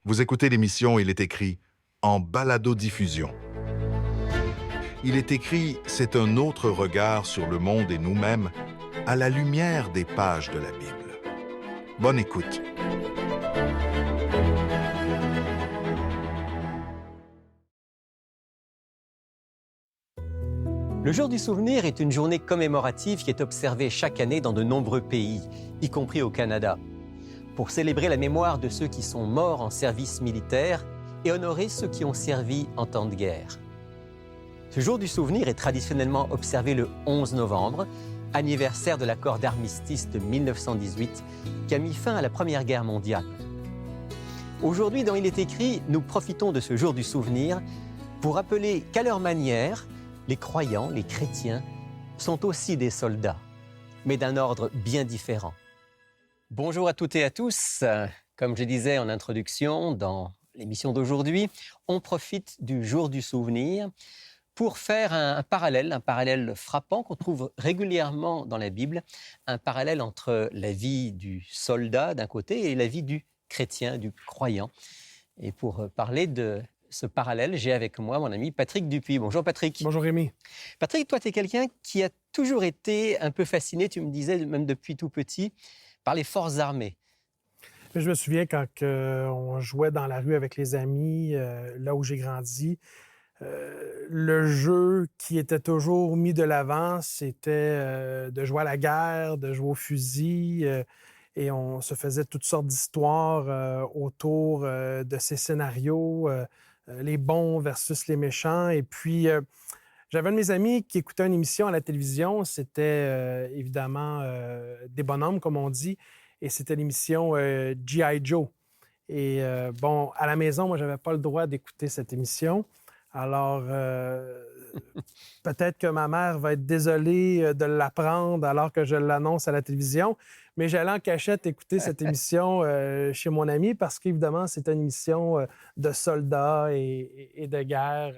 Vous écoutez l'émission Il est écrit en balado-diffusion. Il est écrit, c'est un autre regard sur le monde et nous-mêmes à la lumière des pages de la Bible. Bonne écoute. Le jour du souvenir est une journée commémorative qui est observée chaque année dans de nombreux pays, y compris au Canada, pour célébrer la mémoire de ceux qui sont morts en service militaire et honorer ceux qui ont servi en temps de guerre. Ce jour du souvenir est traditionnellement observé le 11 novembre, anniversaire de l'accord d'armistice de 1918 qui a mis fin à la Première Guerre mondiale. Aujourd'hui, dans Il est écrit, nous profitons de ce jour du souvenir pour rappeler qu'à leur manière, les croyants, les chrétiens, sont aussi des soldats, mais d'un ordre bien différent. Bonjour à toutes et à tous. Comme je disais en introduction, dans l'émission d'aujourd'hui, on profite du jour du souvenir pour faire un parallèle frappant qu'on trouve régulièrement dans la Bible, un parallèle entre la vie du soldat d'un côté et la vie du chrétien, du croyant. Et pour parler de ce parallèle, j'ai avec moi mon ami Patrick Dupuis. Bonjour Patrick. Bonjour Rémi. Patrick, toi, tu es quelqu'un qui a toujours été un peu fasciné, tu me disais, même depuis tout petit, par les forces armées. Je me souviens quand on jouait dans la rue avec les amis, là où j'ai grandi, le jeu qui était toujours mis de l'avant, c'était de jouer à la guerre, de jouer au fusil, et on se faisait toutes sortes d'histoires autour de ces scénarios, les bons versus les méchants. Et puis, j'avais un de mes amis qui écoutait une émission à la télévision. C'était évidemment des bonhommes, comme on dit, et c'était l'émission G.I. Joe. Et bon, à la maison, moi, je n'avais pas le droit d'écouter cette émission. Alors, peut-être que ma mère va être désolée de l'apprendre alors que je l'annonce à la télévision, mais j'allais en cachette écouter cette émission chez mon ami parce qu'évidemment, c'était une émission de soldats et de guerre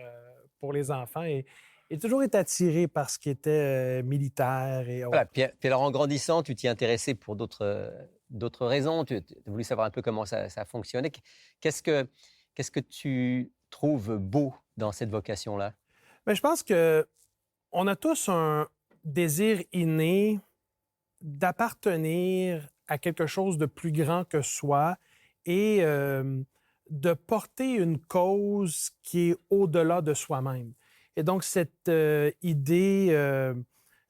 pour les enfants. Et j'ai toujours été attiré par ce qui était militaire et autres. Voilà, puis alors en grandissant, tu t'y intéressais pour d'autres raisons. Tu as voulu savoir un peu comment ça fonctionnait. Qu'est-ce que tu trouves beau dans cette vocation-là? Bien, je pense qu'on a tous un désir inné d'appartenir à quelque chose de plus grand que soi et de porter une cause qui est au-delà de soi-même. Et donc, cette idée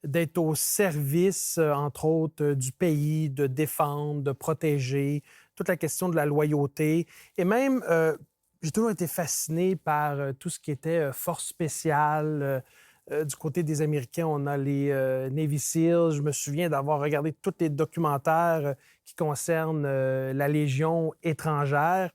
d'être au service, entre autres, du pays, de défendre, de protéger, toute la question de la loyauté. Et même, j'ai toujours été fasciné par tout ce qui était force spéciale. Du côté des Américains, on a les Navy SEALs. Je me souviens d'avoir regardé tous les documentaires qui concernent la Légion étrangère.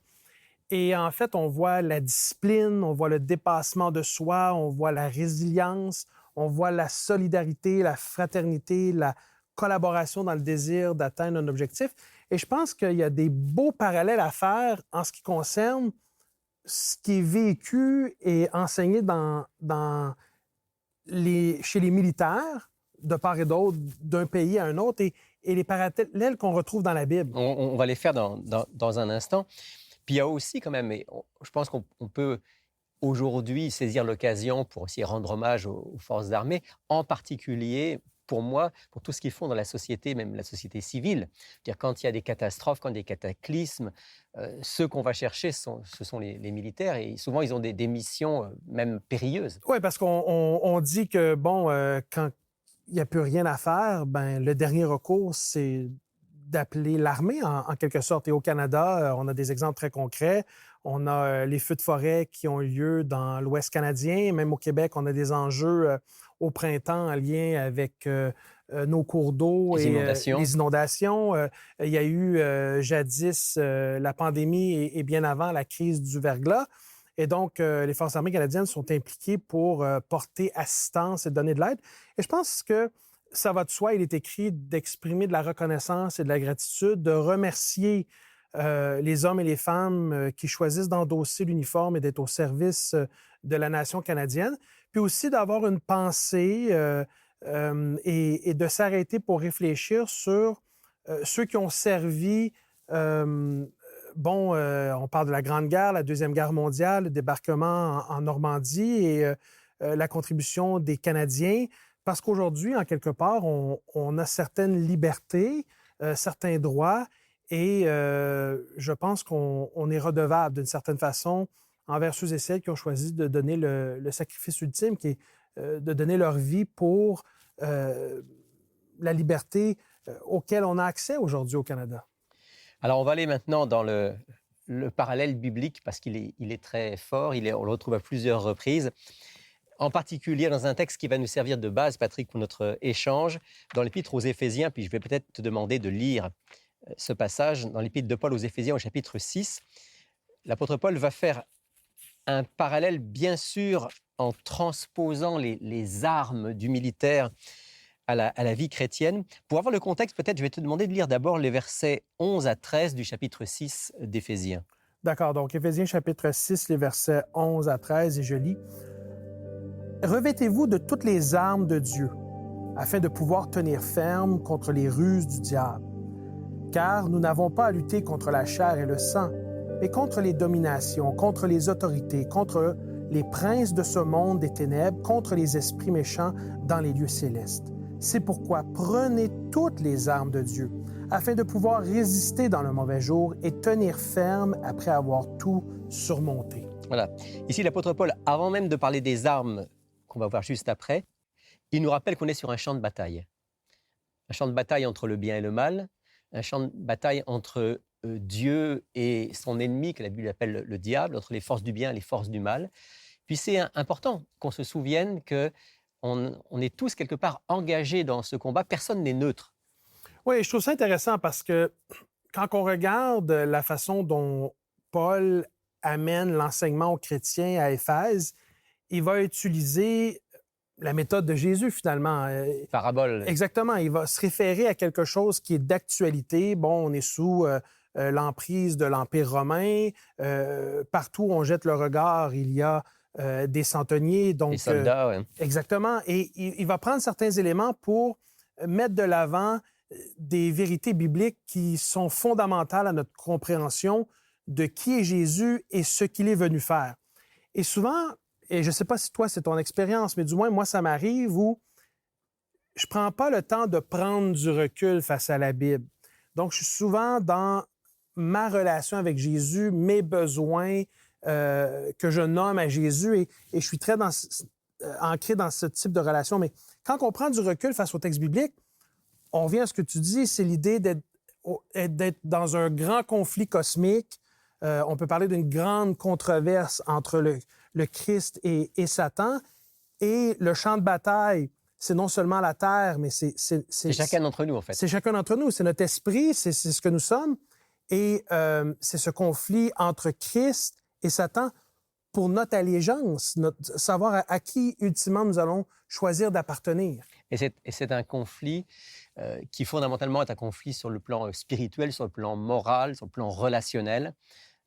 Et en fait, on voit la discipline, on voit le dépassement de soi, on voit la résilience, on voit la solidarité, la fraternité, la collaboration dans le désir d'atteindre un objectif. Et je pense qu'il y a des beaux parallèles à faire en ce qui concerne ce qui est vécu et enseigné chez les militaires, de part et d'autre, d'un pays à un autre, et les parallèles qu'on retrouve dans la Bible. On va les faire dans un instant. Puis il y a aussi quand même, je pense qu'on peut aujourd'hui saisir l'occasion pour aussi rendre hommage aux forces armées, en particulier pour moi, pour tout ce qu'ils font dans la société, même la société civile. C'est-à-dire quand il y a des catastrophes, quand il y a des cataclysmes, ceux qu'on va chercher, ce sont les militaires, et souvent ils ont des missions même périlleuses. Oui, parce qu'on dit que, bon, quand il n'y a plus rien à faire, ben le dernier recours, c'est d'appeler l'armée, en quelque sorte. Et au Canada, on a des exemples très concrets. On a les feux de forêt qui ont lieu dans l'Ouest canadien. Même au Québec, on a des enjeux au printemps en lien avec nos cours d'eau Les et inondations. les inondations. Il y a eu jadis la pandémie et bien avant la crise du verglas. Et donc, les Forces armées canadiennes sont impliquées pour porter assistance et donner de l'aide. Et je pense que ça va de soi, il est écrit d'exprimer de la reconnaissance et de la gratitude, de remercier les hommes et les femmes qui choisissent d'endosser l'uniforme et d'être au service de la nation canadienne, puis aussi d'avoir une pensée et de s'arrêter pour réfléchir sur ceux qui ont servi on parle de la Grande Guerre, la Deuxième Guerre mondiale, le débarquement en Normandie et la contribution des Canadiens, parce qu'aujourd'hui, en quelque part, on a certaines libertés, certains droits, et je pense qu'on est redevable d'une certaine façon envers ceux et celles qui ont choisi de donner le sacrifice ultime, qui est de donner leur vie pour la liberté auquel on a accès aujourd'hui au Canada. Alors, on va aller maintenant dans le parallèle biblique parce qu'il est très fort. On le retrouve à plusieurs reprises, en particulier dans un texte qui va nous servir de base, Patrick, pour notre échange, dans l'Épître aux Éphésiens. Puis je vais peut-être te demander de lire ce passage dans l'Épître de Paul aux Éphésiens au chapitre 6. L'apôtre Paul va faire un parallèle, bien sûr, en transposant les armes du militaire à la vie chrétienne. Pour avoir le contexte, peut-être, je vais te demander de lire d'abord les versets 11 à 13 du chapitre 6 d'Éphésiens. D'accord, donc Éphésiens chapitre 6, les versets 11 à 13, et je lis. « Revêtez-vous de toutes les armes de Dieu, afin de pouvoir tenir ferme contre les ruses du diable. Car nous n'avons pas à lutter contre la chair et le sang, mais contre les dominations, contre les autorités, contre les princes de ce monde des ténèbres, contre les esprits méchants dans les lieux célestes. C'est pourquoi prenez toutes les armes de Dieu, afin de pouvoir résister dans le mauvais jour et tenir ferme après avoir tout surmonté. » Voilà. Ici, l'apôtre Paul, avant même de parler des armes qu'on va voir juste après, il nous rappelle qu'on est sur un champ de bataille. Un champ de bataille entre le bien et le mal, un champ de bataille entre Dieu et son ennemi, que la Bible appelle le diable, entre les forces du bien et les forces du mal. Puis c'est important qu'on se souvienne qu'on est tous quelque part engagés dans ce combat. Personne n'est neutre. Oui, je trouve ça intéressant parce que quand on regarde la façon dont Paul amène l'enseignement aux chrétiens à Éphèse, il va utiliser la méthode de Jésus, finalement. Parabole. Exactement. Il va se référer à quelque chose qui est d'actualité. Bon, on est sous l'emprise de l'Empire romain. Partout où on jette le regard, il y a des centeniers. Donc, des soldats, oui. Exactement. Et il va prendre certains éléments pour mettre de l'avant des vérités bibliques qui sont fondamentales à notre compréhension de qui est Jésus et ce qu'il est venu faire. Et souvent, et je ne sais pas si toi, c'est ton expérience, mais du moins, moi, ça m'arrive où je ne prends pas le temps de prendre du recul face à la Bible. Donc, je suis souvent dans ma relation avec Jésus, mes besoins que je nomme à Jésus, et je suis très ancré dans ce type de relation. Mais quand on prend du recul face au texte biblique, on revient à ce que tu dis, c'est l'idée d'être dans un grand conflit cosmique. On peut parler d'une grande controverse entre le Christ et Satan. Et le champ de bataille, c'est non seulement la terre, mais c'est chacun d'entre nous, en fait. C'est chacun d'entre nous. C'est notre esprit, c'est ce que nous sommes. Et c'est ce conflit entre Christ et Satan pour notre allégeance, savoir à qui, ultimement, nous allons choisir d'appartenir. Et c'est un conflit qui, fondamentalement, est un conflit sur le plan spirituel, sur le plan moral, sur le plan relationnel.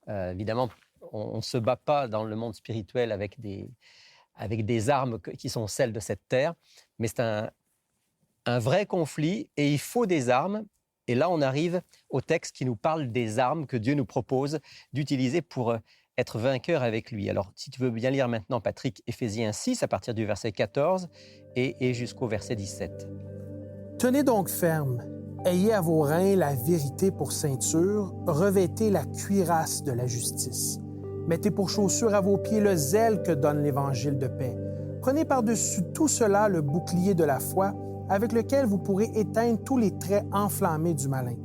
Évidemment, on ne se bat pas dans le monde spirituel avec des armes qui sont celles de cette terre, mais c'est un vrai conflit et il faut des armes. Et là, on arrive au texte qui nous parle des armes que Dieu nous propose d'utiliser pour être vainqueur avec lui. Alors, si tu veux bien lire maintenant, Patrick, Éphésiens 6, à partir du verset 14 et jusqu'au verset 17. « Tenez donc ferme. Ayez à vos reins la vérité pour ceinture, revêtez la cuirasse de la justice. Mettez pour chaussure à vos pieds le zèle que donne l'Évangile de paix. Prenez par-dessus tout cela le bouclier de la foi, avec lequel vous pourrez éteindre tous les traits enflammés du malin.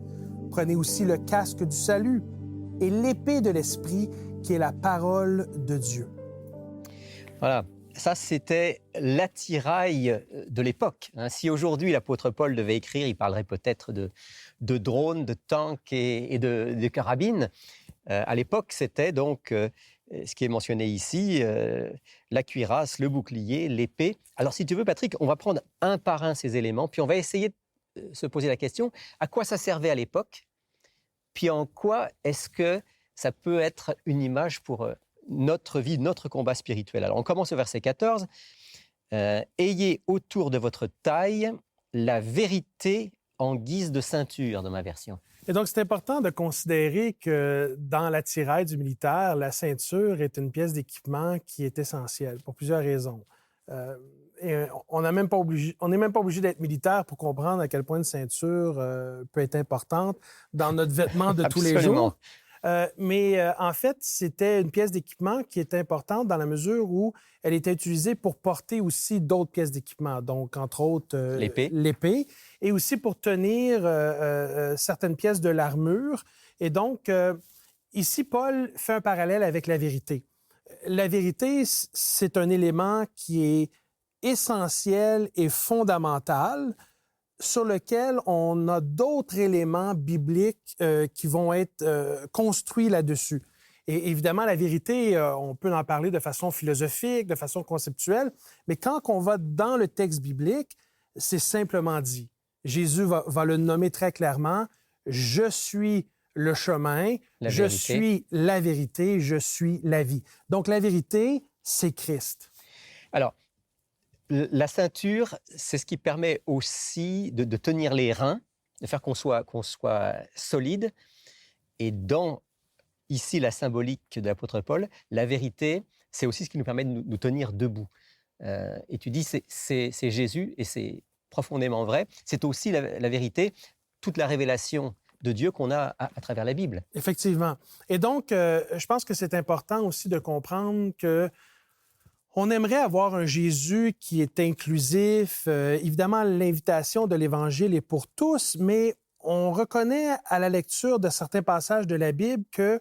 Prenez aussi le casque du salut et l'épée de l'Esprit, qui est la parole de Dieu. » Voilà. Ça, c'était l'attirail de l'époque. Si aujourd'hui l'apôtre Paul devait écrire, il parlerait peut-être de drones, de tanks et de carabines. À l'époque, c'était donc ce qui est mentionné ici, la cuirasse, le bouclier, l'épée. Alors, si tu veux, Patrick, on va prendre un par un ces éléments, puis on va essayer de se poser la question, à quoi ça servait à l'époque, puis en quoi est-ce que ça peut être une image pour notre vie, notre combat spirituel. Alors, on commence au verset 14. Ayez autour de votre taille la vérité en guise de ceinture, dans ma version. Et donc, c'est important de considérer que dans l'attirail du militaire, la ceinture est une pièce d'équipement qui est essentielle pour plusieurs raisons. Et on n'est même pas obligé d'être militaire pour comprendre à quel point une ceinture peut être importante dans notre vêtement de tous les jours. En fait, c'était une pièce d'équipement qui était importante dans la mesure où elle était utilisée pour porter aussi d'autres pièces d'équipement, donc entre autres l'épée, et aussi pour tenir certaines pièces de l'armure. Et donc, ici, Paul fait un parallèle avec la vérité. La vérité, c'est un élément qui est essentiel et fondamental sur lequel on a d'autres éléments bibliques qui vont être construits là-dessus. Et évidemment, la vérité, on peut en parler de façon philosophique, de façon conceptuelle, mais quand on va dans le texte biblique, c'est simplement dit. Jésus va le nommer très clairement, « Je suis le chemin, je suis la vérité, je suis la vie ». Donc, la vérité, c'est Christ. Alors, la ceinture, c'est ce qui permet aussi de tenir les reins, de faire qu'on soit solide. Et dans, ici, la symbolique de l'apôtre Paul, la vérité, c'est aussi ce qui nous permet de nous tenir debout. Et tu dis, c'est Jésus, et c'est profondément vrai. C'est aussi la vérité, toute la révélation de Dieu qu'on a à travers la Bible. Effectivement. Et donc, je pense que c'est important aussi de comprendre que on aimerait avoir un Jésus qui est inclusif. Évidemment, l'invitation de l'Évangile est pour tous, mais on reconnaît à la lecture de certains passages de la Bible que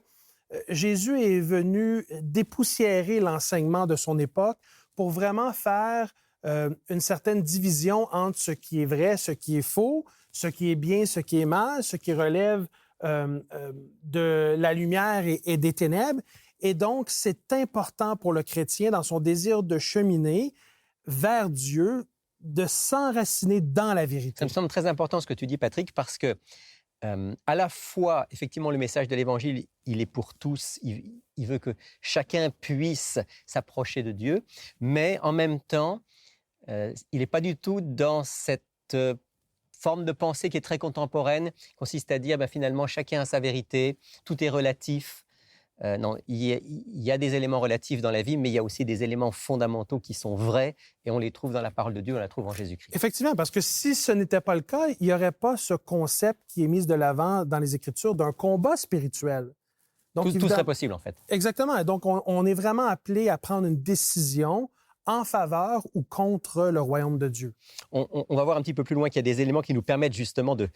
Jésus est venu dépoussiérer l'enseignement de son époque pour vraiment faire une certaine division entre ce qui est vrai, ce qui est faux, ce qui est bien, ce qui est mal, ce qui relève de la lumière et des ténèbres. Et donc, c'est important pour le chrétien, dans son désir de cheminer vers Dieu, de s'enraciner dans la vérité. Ça me semble très important ce que tu dis, Patrick, parce que à la fois, effectivement, le message de l'Évangile, il est pour tous. Il veut que chacun puisse s'approcher de Dieu, mais en même temps, il n'est pas du tout dans cette forme de pensée qui est très contemporaine, qui consiste à dire finalement, chacun a sa vérité, tout est relatif. Non, il y a des éléments relatifs dans la vie, mais il y a aussi des éléments fondamentaux qui sont vrais et on les trouve dans la parole de Dieu, on la trouve en Jésus-Christ. Effectivement, parce que si ce n'était pas le cas, il n'y aurait pas ce concept qui est mis de l'avant dans les Écritures d'un combat spirituel. Donc, tout serait possible, en fait. Exactement. Et donc, on est vraiment appelé à prendre une décision en faveur ou contre le royaume de Dieu. On va voir un petit peu plus loin qu'il y a des éléments qui nous permettent justement de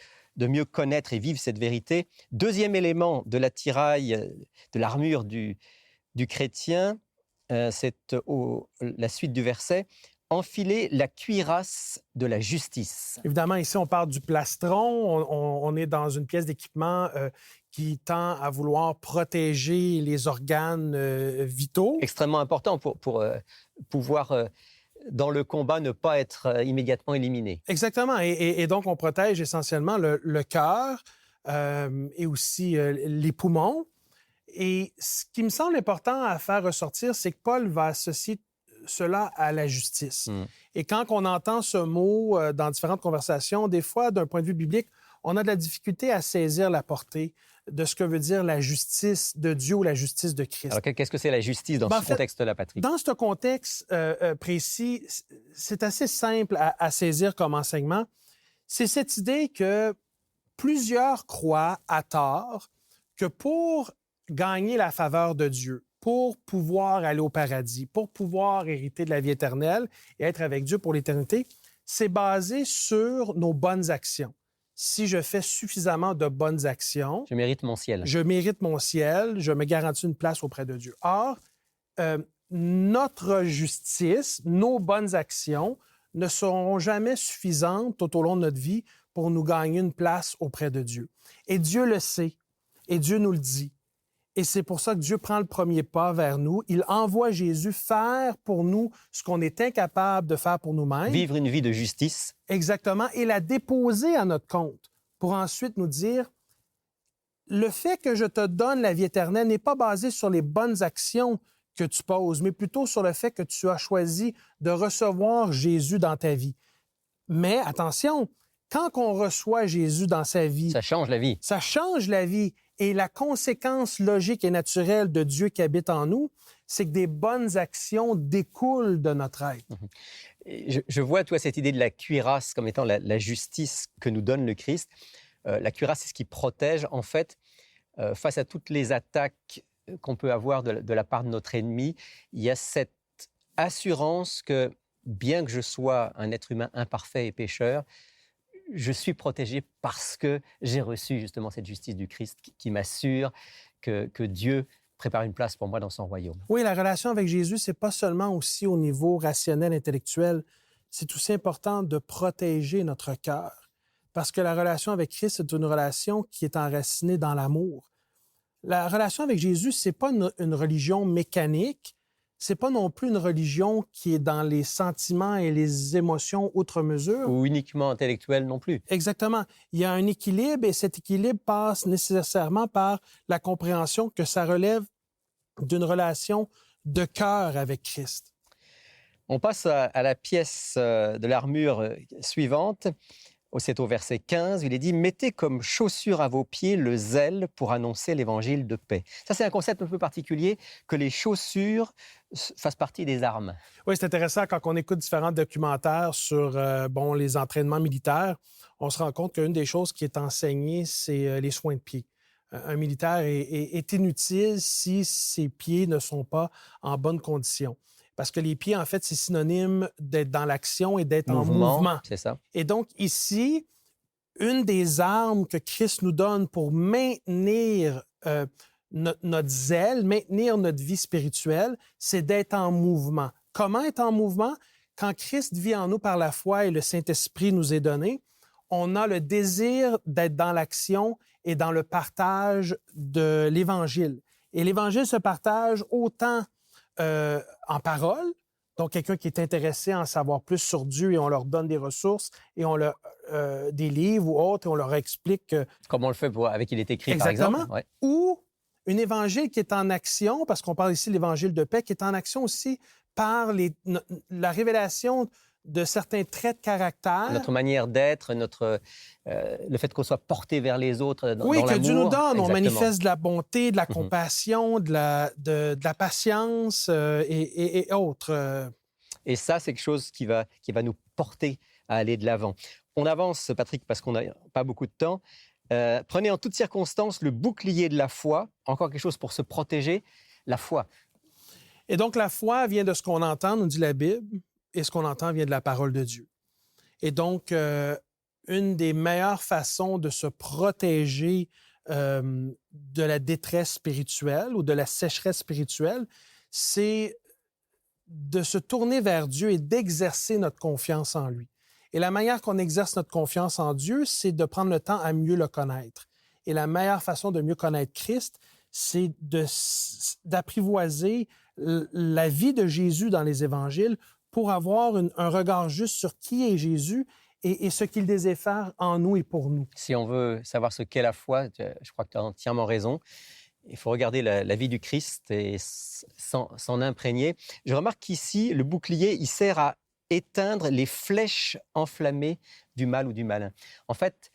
mieux connaître et vivre cette vérité. Deuxième élément de l'attirail, de l'armure du chrétien, c'est la suite du verset. Enfiler la cuirasse de la justice. Évidemment, ici, on parle du plastron. On est dans une pièce d'équipement qui tend à vouloir protéger les organes vitaux. Extrêmement important pour pouvoir, dans le combat, ne pas être immédiatement éliminé. Exactement. Et donc, on protège essentiellement le cœur et aussi les poumons. Et ce qui me semble important à faire ressortir, c'est que Paul va associer cela à la justice. Et quand on entend ce mot dans différentes conversations, des fois, d'un point de vue biblique, on a de la difficulté à saisir la portée de ce que veut dire la justice de Dieu ou la justice de Christ. Alors, qu'est-ce que c'est la justice dans ce contexte-là, Patrick? Dans ce contexte précis, c'est assez simple à saisir comme enseignement. C'est cette idée que plusieurs croient à tort que pour gagner la faveur de Dieu, pour pouvoir aller au paradis, pour pouvoir hériter de la vie éternelle et être avec Dieu pour l'éternité, c'est basé sur nos bonnes actions. Si je fais suffisamment de bonnes actions... Je mérite mon ciel. Je mérite mon ciel, je me garantis une place auprès de Dieu. Or, notre justice, nos bonnes actions ne seront jamais suffisantes tout au long de notre vie pour nous gagner une place auprès de Dieu. Et Dieu le sait, et Dieu nous le dit. Et c'est pour ça que Dieu prend le premier pas vers nous. Il envoie Jésus faire pour nous ce qu'on est incapable de faire pour nous-mêmes. Vivre une vie de justice. Exactement. Et la déposer à notre compte pour ensuite nous dire, le fait que je te donne la vie éternelle n'est pas basé sur les bonnes actions que tu poses, mais plutôt sur le fait que tu as choisi de recevoir Jésus dans ta vie. Mais attention, Quand on reçoit Jésus dans sa vie, Ça change la vie. ça change la vie. Et la conséquence logique et naturelle de Dieu qui habite en nous, c'est que des bonnes actions découlent de notre être. Et je vois, toi, cette idée de la cuirasse comme étant la justice que nous donne le Christ. La cuirasse, c'est ce qui protège, en fait, face à toutes les attaques qu'on peut avoir de la part de notre ennemi. Il y a cette assurance que, bien que je sois un être humain imparfait et pécheur, je suis protégé parce que j'ai reçu justement cette justice du Christ qui m'assure que Dieu prépare une place pour moi dans son royaume. Oui, la relation avec Jésus, c'est pas seulement aussi au niveau rationnel, intellectuel, c'est aussi important de protéger notre cœur. Parce que la relation avec Christ, c'est une relation qui est enracinée dans l'amour. La relation avec Jésus, c'est pas une religion mécanique, c'est pas non plus une religion qui est dans les sentiments et les émotions outre mesure. Ou uniquement intellectuel non plus. Exactement. Il y a un équilibre et cet équilibre passe nécessairement par la compréhension que ça relève d'une relation de cœur avec Christ. On passe à la pièce de l'armure suivante. C'est au verset 15, il est dit « Mettez comme chaussure à vos pieds le zèle pour annoncer l'évangile de paix ». Ça, c'est un concept un peu particulier, que les chaussures fassent partie des armes. Oui, c'est intéressant quand on écoute différents documentaires sur les entraînements militaires. On se rend compte qu'une des choses qui est enseignée, c'est les soins de pied. Un militaire est inutile si ses pieds ne sont pas en bonne condition. Parce que les pieds, en fait, c'est synonyme d'être dans l'action et d'être en mouvement. C'est ça. Et donc, ici, une des armes que Christ nous donne pour maintenir notre zèle, maintenir notre vie spirituelle, c'est d'être en mouvement. Comment être en mouvement? Quand Christ vit en nous par la foi et le Saint-Esprit nous est donné, on a le désir d'être dans l'action et dans le partage de l'Évangile. Et l'Évangile se partage autant en parole, donc quelqu'un qui est intéressé à en savoir plus sur Dieu et on leur donne des ressources et on leur des livres ou autres et on leur explique comme on le fait avec Il est écrit, exactement, par exemple. Ouais. Ou un évangile qui est en action, parce qu'on parle ici de l'évangile de paix, qui est en action aussi par la révélation de certains traits de caractère. Notre manière d'être, le fait qu'on soit porté vers les autres dans oui, l'amour. que Dieu nous donne. Exactement. On manifeste de la bonté, de la compassion, de la patience et autres. Et ça, c'est quelque chose qui va nous porter à aller de l'avant. On avance, Patrick, parce qu'on n'a pas beaucoup de temps. Prenez en toutes circonstances le bouclier de la foi, encore quelque chose pour se protéger, la foi. Et donc, la foi vient de ce qu'on entend, nous dit la Bible, et ce qu'on entend vient de la parole de Dieu. Et donc, une des meilleures façons de se protéger de la détresse spirituelle ou de la sécheresse spirituelle, c'est de se tourner vers Dieu et d'exercer notre confiance en lui. Et la manière qu'on exerce notre confiance en Dieu, c'est de prendre le temps à mieux le connaître. Et la meilleure façon de mieux connaître Christ, c'est d'apprivoiser la vie de Jésus dans les évangiles pour avoir un regard juste sur qui est Jésus et ce qu'il désire faire en nous et pour nous. Si on veut savoir ce qu'est la foi, je crois que tu as entièrement raison. Il faut regarder la vie du Christ et s'en imprégner. Je remarque qu'ici, le bouclier, il sert à éteindre les flèches enflammées du mal ou du malin. En fait,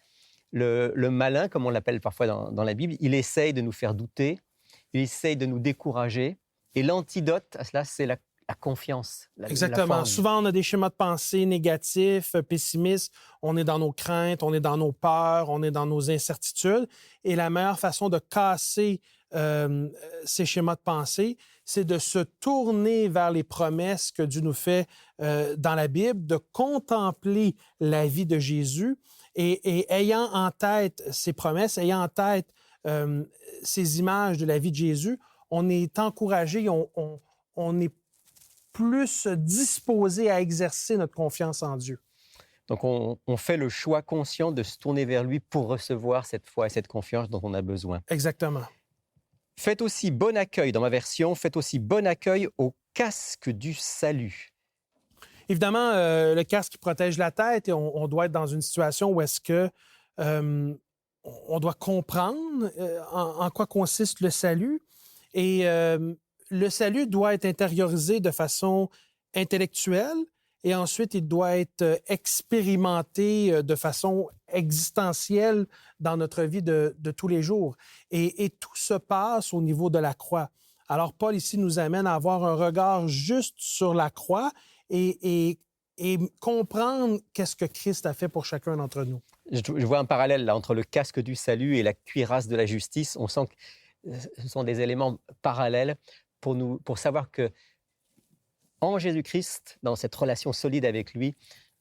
le malin, comme on l'appelle parfois dans la Bible, il essaye de nous faire douter, il essaye de nous décourager. Et l'antidote à cela, c'est la confiance. Exactement. Souvent, on a des schémas de pensée négatifs, pessimistes. On est dans nos craintes, on est dans nos peurs, on est dans nos incertitudes. Et la meilleure façon de casser ces schémas de pensée, c'est de se tourner vers les promesses que Dieu nous fait dans la Bible, de contempler la vie de Jésus et ayant en tête ces promesses, ayant en tête ces images de la vie de Jésus, on est encouragé, on est plus disposé à exercer notre confiance en Dieu. Donc, on fait le choix conscient de se tourner vers lui pour recevoir cette foi et cette confiance dont on a besoin. Exactement. Faites aussi bon accueil, dans ma version, faites aussi bon accueil au casque du salut. Évidemment, le casque protège la tête et on doit être dans une situation où est-ce que on doit comprendre en quoi consiste le salut. Et le salut doit être intériorisé de façon intellectuelle et ensuite il doit être expérimenté de façon existentielle dans notre vie de tous les jours. Et tout se passe au niveau de la croix. Alors Paul ici nous amène à avoir un regard juste sur la croix et comprendre qu'est-ce que Christ a fait pour chacun d'entre nous. Je vois un parallèle là entre le casque du salut et la cuirasse de la justice. On sent que ce sont des éléments parallèles pour savoir que en Jésus-Christ, dans cette relation solide avec lui,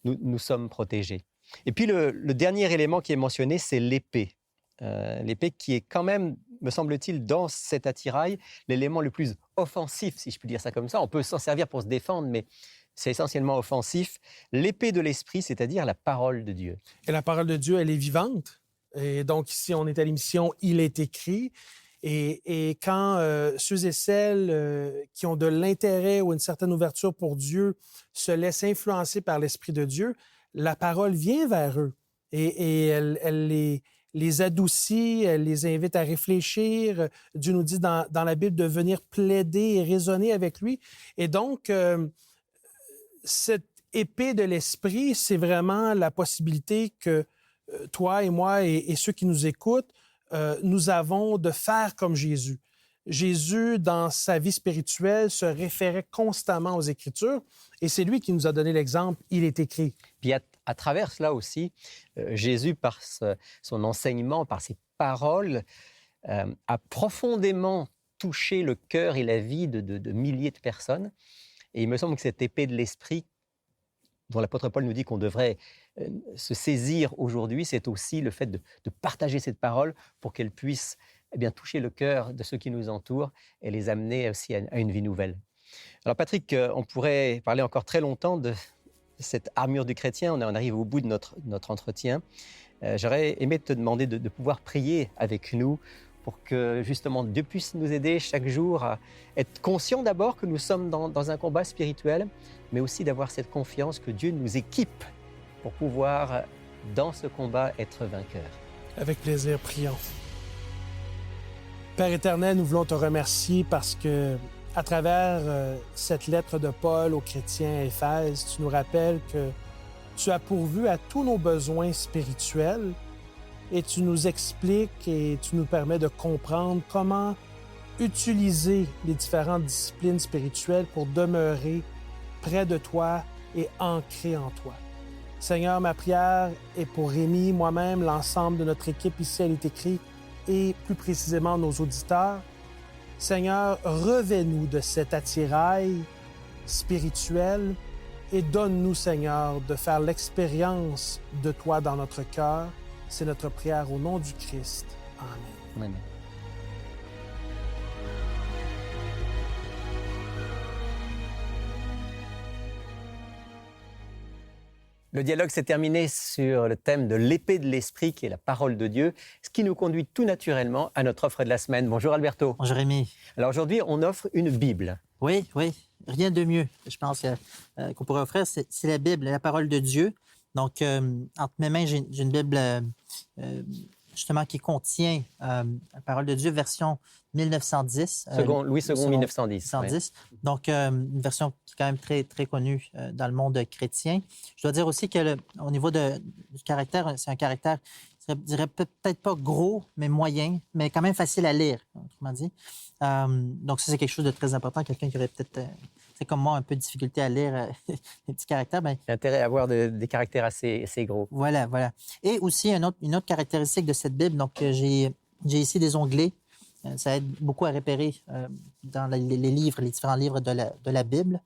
nous sommes protégés. Et puis le dernier élément qui est mentionné, c'est l'épée. L'épée qui est quand même, me semble-t-il, dans cet attirail, l'élément le plus offensif, si je puis dire ça comme ça. On peut s'en servir pour se défendre, mais c'est essentiellement offensif. L'épée de l'esprit, c'est-à-dire la parole de Dieu. Et la parole de Dieu, elle est vivante. Et donc ici, on est à l'émission « Il est écrit ». Et quand ceux et celles qui ont de l'intérêt ou une certaine ouverture pour Dieu se laissent influencer par l'Esprit de Dieu, la parole vient vers eux et elle les adoucit, elle les invite à réfléchir. Dieu nous dit dans la Bible de venir plaider et raisonner avec lui. Et donc, cette épée de l'Esprit, c'est vraiment la possibilité que toi et moi et ceux qui nous écoutent, nous avons de faire comme Jésus. Jésus, dans sa vie spirituelle, se référait constamment aux Écritures et c'est lui qui nous a donné l'exemple « Il est écrit ». Puis à travers cela aussi, Jésus, par son enseignement, par ses paroles, a profondément touché le cœur et la vie de milliers de personnes. Et il me semble que cette épée de l'esprit, dont l'apôtre Paul nous dit qu'on devrait se saisir aujourd'hui, c'est aussi le fait de partager cette parole pour qu'elle puisse toucher le cœur de ceux qui nous entourent et les amener aussi à une vie nouvelle. Alors Patrick, on pourrait parler encore très longtemps de cette armure du chrétien. On arrive au bout de notre entretien. J'aurais aimé te demander de pouvoir prier avec nous pour que justement Dieu puisse nous aider chaque jour à être conscients d'abord que nous sommes dans un combat spirituel, mais aussi d'avoir cette confiance que Dieu nous équipe pour pouvoir, dans ce combat, être vainqueurs. Avec plaisir, prions. Père éternel, nous voulons te remercier parce que, à travers cette lettre de Paul aux chrétiens à Éphèse, tu nous rappelles que tu as pourvu à tous nos besoins spirituels et tu nous expliques et tu nous permets de comprendre comment utiliser les différentes disciplines spirituelles pour demeurer près de toi et ancré en toi. Seigneur, ma prière est pour Rémi, moi-même, l'ensemble de notre équipe ici, Elle est écrit, et plus précisément nos auditeurs. Seigneur, revêt-nous de cet attirail spirituel et donne-nous, Seigneur, de faire l'expérience de toi dans notre cœur. C'est notre prière au nom du Christ. Amen. Amen. Le dialogue s'est terminé sur le thème de l'épée de l'esprit, qui est la parole de Dieu, ce qui nous conduit tout naturellement à notre offre de la semaine. Bonjour Alberto. Bonjour Rémi. Alors aujourd'hui, on offre une Bible. Oui, rien de mieux, je pense, qu'on pourrait offrir, c'est la Bible, la parole de Dieu. Donc, entre mes mains, j'ai une Bible justement qui contient la parole de Dieu, version 1910. Louis II, 1910. Ouais. Donc, une version qui est quand même très, très connue dans le monde chrétien. Je dois dire aussi que au niveau du caractère, c'est un caractère, je dirais peut-être pas gros, mais moyen, mais quand même facile à lire, autrement dit. Donc, ça, c'est quelque chose de très important. Quelqu'un qui aurait peut-être, c'est comme moi, un peu de difficulté à lire les petits caractères. Ben, il y a intérêt à avoir des caractères assez gros. Voilà. Et aussi, une autre caractéristique de cette Bible, donc j'ai ici des onglets. Ça aide beaucoup à repérer dans les livres, les différents livres de la Bible.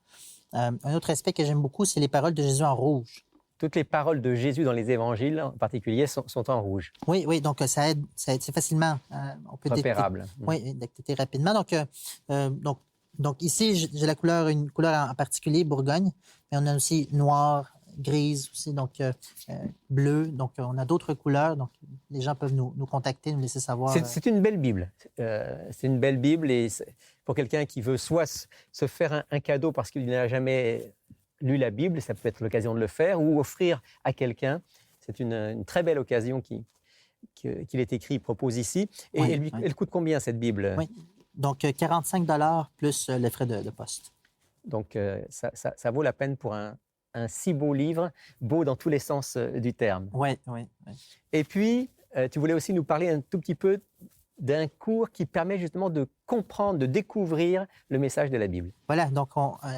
Un autre aspect que j'aime beaucoup, c'est les paroles de Jésus en rouge. Toutes les paroles de Jésus dans les évangiles, en particulier, sont en rouge. Oui, donc ça aide, c'est facilement... on peut repérable. Détecter rapidement. Donc ici, j'ai une couleur en particulier, Bourgogne, mais on a aussi noir, grise aussi, donc bleu. Donc, on a d'autres couleurs. Donc, les gens peuvent nous contacter, nous laisser savoir. C'est une belle Bible. C'est une belle Bible et pour quelqu'un qui veut soit se faire un cadeau parce qu'il n'a jamais lu la Bible, ça peut être l'occasion de le faire, ou offrir à quelqu'un. C'est une très belle occasion qu'il est écrit, il propose ici. Et elle coûte combien, cette Bible? Oui, donc 45 $ plus les frais de poste. Donc, ça vaut la peine pour un un si beau livre, beau dans tous les sens du terme. Oui, oui. Et puis, tu voulais aussi nous parler un tout petit peu d'un cours qui permet justement de comprendre, de découvrir le message de la Bible. Voilà, donc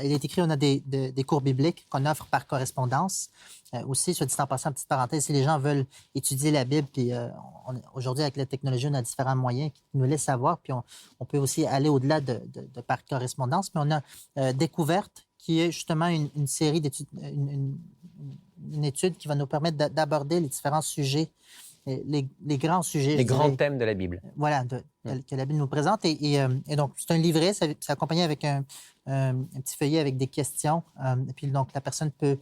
il est écrit, on a des cours bibliques qu'on offre par correspondance. Aussi, soit dit en passant, petite parenthèse, si les gens veulent étudier la Bible, puis aujourd'hui, avec la technologie, on a différents moyens qui nous laissent savoir, puis on peut aussi aller au-delà de par correspondance, mais on a Découverte, qui est justement une série d'études, une étude qui va nous permettre d'aborder les différents sujets, les grands sujets. Les grands thèmes de la Bible. Voilà, que la Bible nous présente. Et donc, c'est un livret, c'est accompagné avec un petit feuillet avec des questions. Et puis, donc, la personne peut,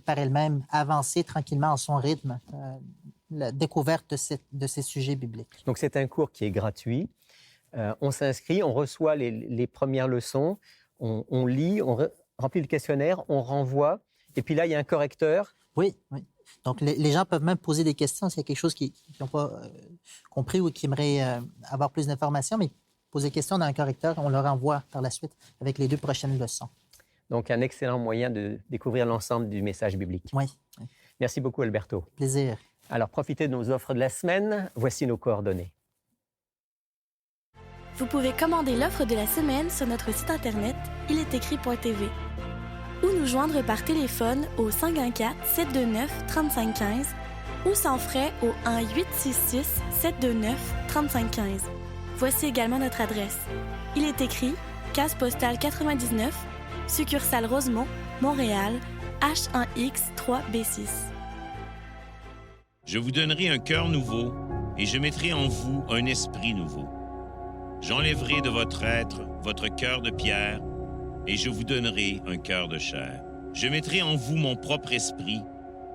par elle-même, avancer tranquillement en son rythme, la découverte de ces sujets bibliques. Donc, c'est un cours qui est gratuit. On s'inscrit, on reçoit les premières leçons, on lit, on remplit le questionnaire, on renvoie. Et puis là, il y a un correcteur. Oui, oui. Donc, les gens peuvent même poser des questions s'il y a quelque chose qu'ils n'ont pas compris ou qui aimeraient avoir plus d'informations, mais poser des questions dans un correcteur, on leur envoie par la suite avec les 2 prochaines leçons. Donc, un excellent moyen de découvrir l'ensemble du message biblique. Oui. Merci beaucoup, Alberto. Plaisir. Alors, profitez de nos offres de la semaine. Voici nos coordonnées. Vous pouvez commander l'offre de la semaine sur notre site internet ilestécrit.tv ou nous joindre par téléphone au 514-729-3515 ou sans frais au 1-866-729-3515. Voici également notre adresse. Il est écrit, case postale 99, succursale Rosemont, Montréal, H1X 3B6. Je vous donnerai un cœur nouveau et je mettrai en vous un esprit nouveau. J'enlèverai de votre être votre cœur de pierre et je vous donnerai un cœur de chair. Je mettrai en vous mon propre esprit,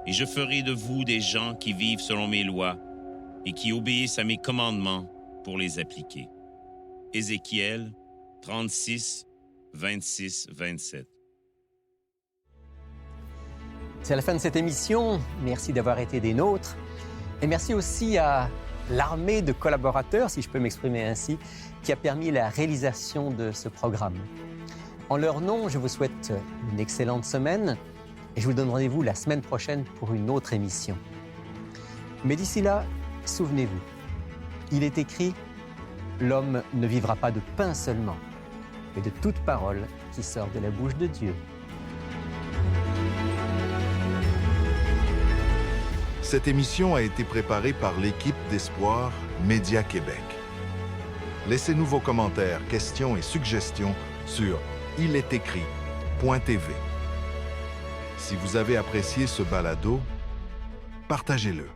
et je ferai de vous des gens qui vivent selon mes lois et qui obéissent à mes commandements pour les appliquer. Ézéchiel 36, 26, 27. C'est la fin de cette émission. Merci d'avoir été des nôtres. Et merci aussi à l'armée de collaborateurs, si je peux m'exprimer ainsi, qui a permis la réalisation de ce programme. En leur nom, je vous souhaite une excellente semaine et je vous donne rendez-vous la semaine prochaine pour une autre émission. Mais d'ici là, souvenez-vous, il est écrit « L'homme ne vivra pas de pain seulement, mais de toute parole qui sort de la bouche de Dieu. » Cette émission a été préparée par l'équipe d'Espoir Média Québec. Laissez-nous vos commentaires, questions et suggestions sur ilestécrit.tv. Si vous avez apprécié ce balado, partagez-le.